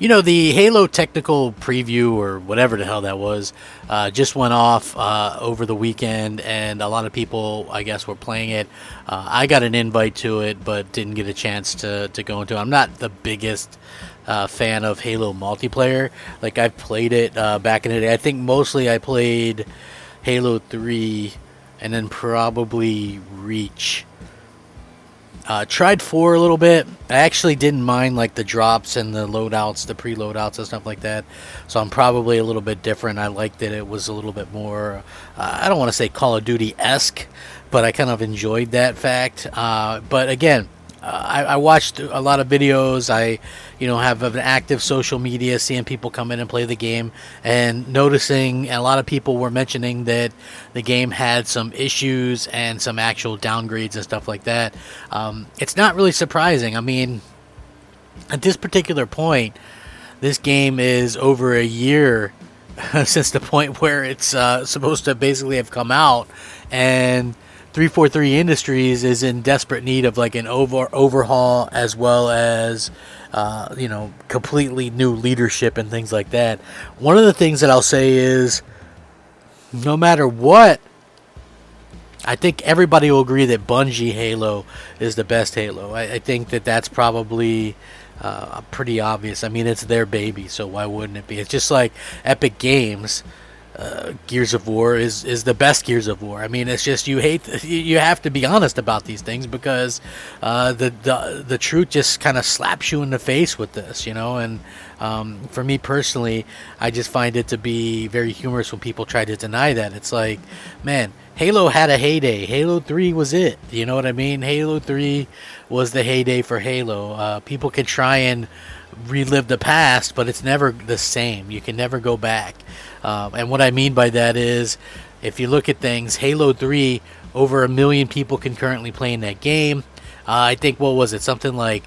You know, the Halo technical preview or whatever the hell that was just went off over the weekend, and a lot of people, I guess, were playing it. I got an invite to it, but didn't get a chance to go into it. I'm not the biggest fan of Halo multiplayer. Like, I've played it back in the day. I think mostly I played Halo 3 and then probably Reach. Tried 4 a little bit. I actually didn't mind like the drops and the loadouts, the pre-loadouts and stuff like that. So I'm probably a little bit different. I liked that it was a little bit more, I don't want to say Call of Duty-esque, but I kind of enjoyed that fact. But again, I watched a lot of videos. I, have an active social media, seeing people come in and play the game, and noticing a lot of people were mentioning that the game had some issues and some actual downgrades and stuff like that. It's not really surprising. I mean, at this particular point, this game is over a year since the point where it's supposed to basically have come out, and 343 Industries is in desperate need of like an overhaul, as well as completely new leadership and things like that. One of the things that I'll say is, no matter what, I think everybody will agree that Bungie Halo is the best Halo. I think that that's probably pretty obvious. I mean, it's their baby, so why wouldn't it be? It's just like Epic Games. Gears of War is the best Gears of War. I mean, it's just you have to be honest about these things, because the truth just kind of slaps you in the face with this, and for me personally, I just find it to be very humorous when people try to deny that. It's like, man, Halo had a heyday. Halo 3 was it. You know what I mean? Halo 3 was the heyday for Halo. People can try and relive the past, but it's never the same. You can never go back. And what I mean by that is, if you look at things, Halo 3, over 1 million people concurrently playing that game. I think, what was it? Something like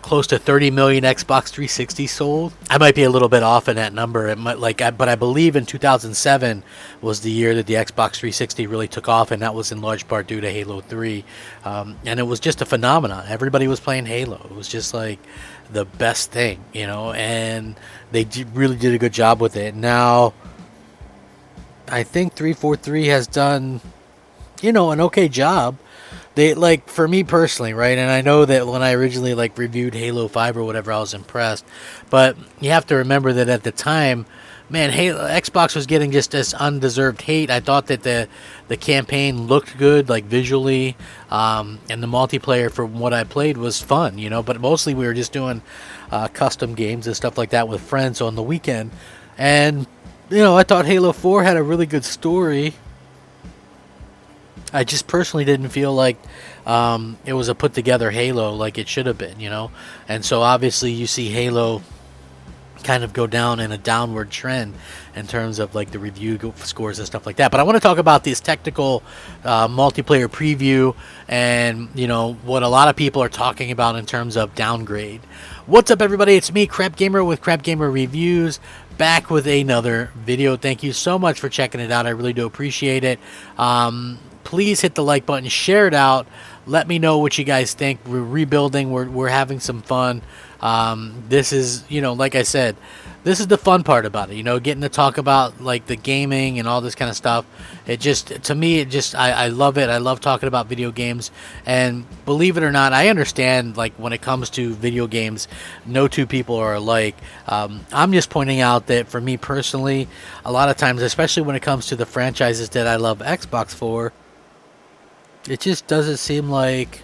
close to 30 million Xbox 360 sold. I might be a little bit off in that number. It might but I believe in 2007 was the year that the Xbox 360 really took off, and that was in large part due to Halo 3. And it was just a phenomenon. Everybody was playing Halo. It was just like the best thing, and they really did a good job with it. Now, I think 343 has done, an okay job. They, like, for me personally, right, and I know that when I originally reviewed Halo 5 or whatever, I was impressed, but you have to remember that at the time, man, Xbox was getting just this undeserved hate. I thought that the campaign looked good, like, visually, and the multiplayer, from what I played, was fun, but mostly we were just doing custom games and stuff like that with friends on the weekend. And I thought Halo 4 had a really good story. I just personally didn't feel like it was a put together Halo like it should have been, and so obviously you see Halo kind of go down in a downward trend in terms of the review scores and stuff like that. But I want to talk about this technical multiplayer preview, and what a lot of people are talking about in terms of downgrade. What's up, everybody? It's me, Crapgamer, with Crapgamer Reviews, back with another video. Thank you so much for checking it out. I really do appreciate it. Please hit the like button, share it out. Let me know what you guys think. We're rebuilding. We're having some fun. This is, like I said, this is the fun part about it, getting to talk about the gaming and all this kind of stuff. It just, to me, I love it. I love talking about video games, and believe it or not, I understand, when it comes to video games, no two people are alike. I'm just pointing out that for me personally, a lot of times, especially when it comes to the franchises that I love Xbox for, it just doesn't seem like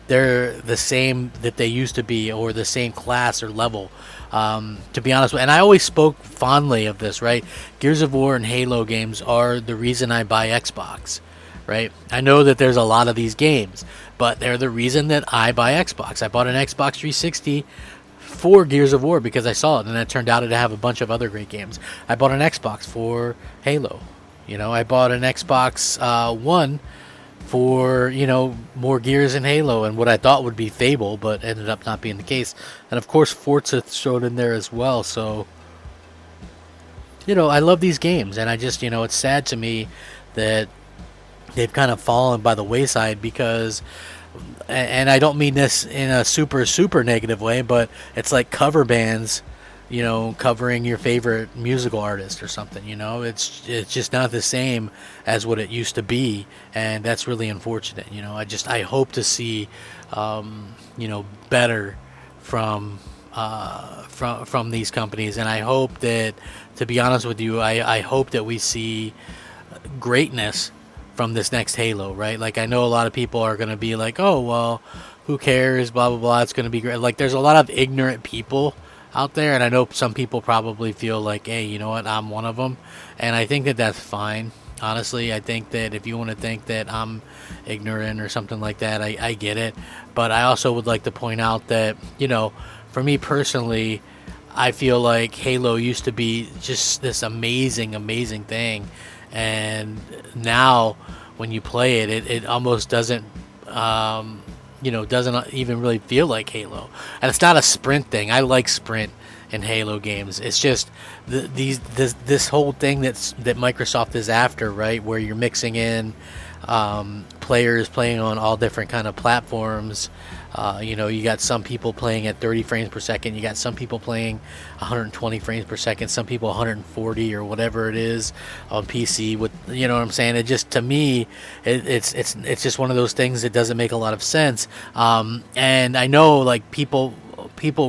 they're the same that they used to be, or the same class or level, to be honest. And I always spoke fondly of this, right? Gears of War and Halo games are the reason I buy Xbox, right? I know that there's a lot of these games, but they're the reason that I buy Xbox. I bought an Xbox 360 for Gears of War because I saw it, and it turned out to have a bunch of other great games. I bought an Xbox for Halo. I bought an Xbox One for more Gears and Halo, and what I thought would be Fable, but ended up not being the case. And of course Forza showed in there as well. So I love these games, and I just it's sad to me that they've kind of fallen by the wayside, because and I don't mean this in a super negative way, but it's like cover bands, covering your favorite musical artist or something. It's just not the same as what it used to be, and that's really unfortunate. I hope to see, better from from these companies, and I hope that, to be honest with you, I hope that we see greatness from this next Halo, right? Like, I know a lot of people are going to be like, oh, well, who cares, blah, blah, blah, it's going to be great. Like, there's a lot of ignorant people out there, and I know some people probably feel like, hey, you know what, I'm one of them, and I think that that's fine. Honestly, I think that if you want to think that I'm ignorant or something like that, I get it. But I also would like to point out that, for me personally, I feel like Halo used to be just this amazing thing, and now when you play it, it almost doesn't, doesn't even really feel like Halo. And it's not a sprint thing. I like sprint in Halo games. It's just this whole thing that Microsoft is after, right? Where you're mixing in players playing on all different kind of platforms. You got some people playing at 30 frames per second. You got some people playing 120 frames per second. Some people 140 or whatever it is on PC. With what I'm saying. It just, to me, it's just one of those things that doesn't make a lot of sense. And I know, like, people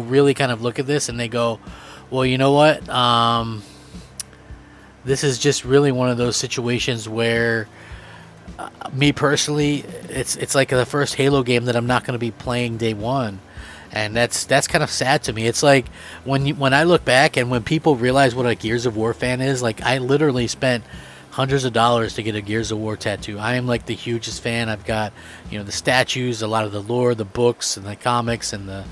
really kind of look at this and they go, well, you know what? This is just really one of those situations where, me personally, it's like the first Halo game that I'm not going to be playing day one, and that's kind of sad to me. It's like when I look back and when people realize what a Gears of War fan is, like, I literally spent hundreds of dollars to get a Gears of War tattoo. I am like the hugest fan. I've got the statues, a lot of the lore, the books and the comics, and the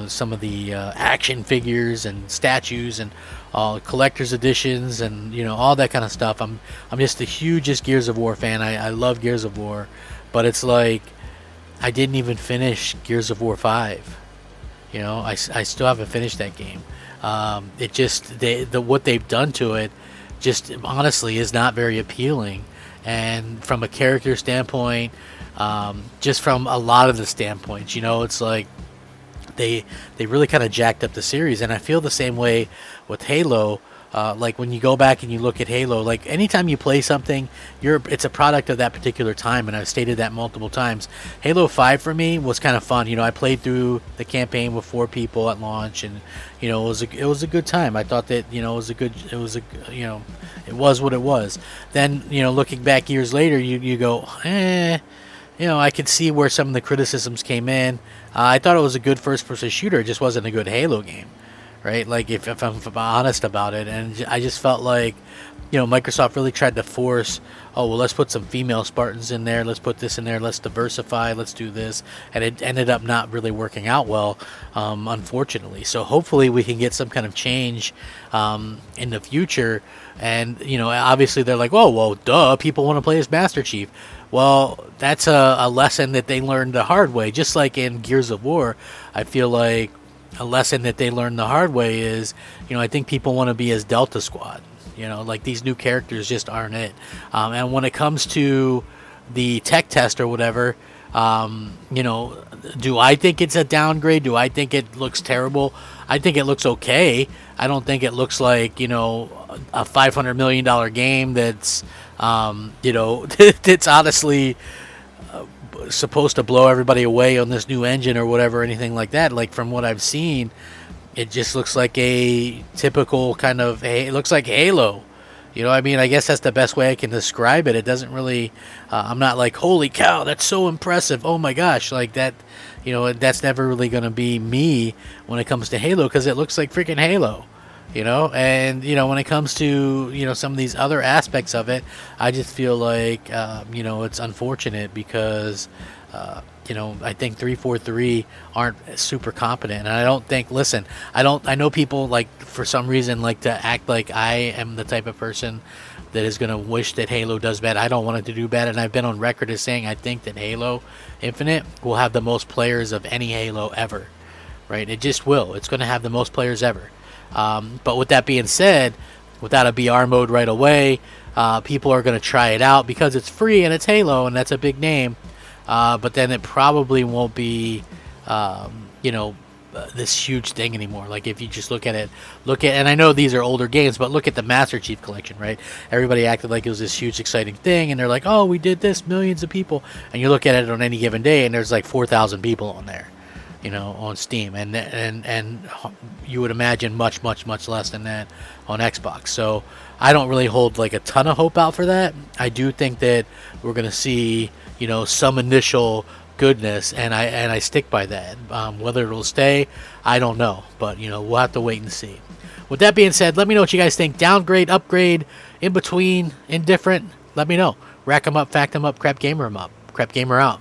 some of the action figures and statues and all collector's editions and all that kind of stuff. I'm just the hugest Gears of War fan. I love Gears of War, but it's like I didn't even finish Gears of War 5. I still haven't finished that game. It just what they've done to it just honestly is not very appealing, and from a character standpoint, just from a lot of the standpoints, it's like they really kind of jacked up the series. And I feel the same way with Halo. Like, when you go back and you look at Halo, like, anytime you play something, it's a product of that particular time, and I've stated that multiple times. Halo 5 for me was kind of fun. I played through the campaign with 4 people at launch, and it was a good time. I thought that it was what it was. Then looking back years later, you go, I could see where some of the criticisms came in. I thought it was a good first-person shooter. It just wasn't a good Halo game. Right, like, if I'm honest about it, and I just felt like, Microsoft really tried to force, oh, well, let's put some female Spartans in there, let's put this in there, let's diversify, let's do this, and it ended up not really working out well, unfortunately. So hopefully we can get some kind of change in the future, and obviously they're like, oh, well, duh, people want to play as Master Chief. Well, that's a lesson that they learned the hard way. Just like in Gears of War, I feel like a lesson that they learned the hard way is, I think people want to be as Delta Squad. Like, these new characters just aren't it. And when it comes to the tech test or whatever, do I think it's a downgrade? Do I think it looks terrible? I think it looks okay. I don't think it looks like, a $500 million game that's, that's honestly supposed to blow everybody away on this new engine or whatever, anything like that. Like, from what I've seen, it just looks like a typical kind of, it looks like Halo. I mean, I guess that's the best way I can describe it. It doesn't really, I'm not like, holy cow, that's so impressive, oh my gosh, like that. That's never really going to be me when it comes to Halo, because it looks like freaking Halo. And when it comes to some of these other aspects of it, I just feel like it's unfortunate because I think 343 aren't super competent, and I don't think, listen, I know people, like, for some reason, like to act like I am the type of person that is going to wish that Halo does bad. I don't want it to do bad, and I've been on record as saying I think that Halo Infinite will have the most players of any Halo ever, right? It just will. It's going to have the most players ever. But with that being said, without a BR mode right away, people are going to try it out because it's free and it's Halo and that's a big name. but then it probably won't be, you know, this huge thing anymore. Like if you just look at it, and I know these are older games, but look at the Master Chief Collection, right? Everybody acted like it was this huge exciting thing, and they're like, oh, we did this, millions of people, and you look at it on any given day, and there's like 4,000 people on there, you know, on Steam, and you would imagine much less than that on Xbox. So I don't really hold like a ton of hope out for that. I do think that we're gonna see, you know, some initial goodness, and I stick by that. Whether it'll stay, I don't know, but you know, we'll have to wait and see. With that being said, let me know what you guys think. Downgrade, upgrade, in between, indifferent. Let me know. Rack 'em up, fact 'em up, crap gamer 'em up. Crap gamer out.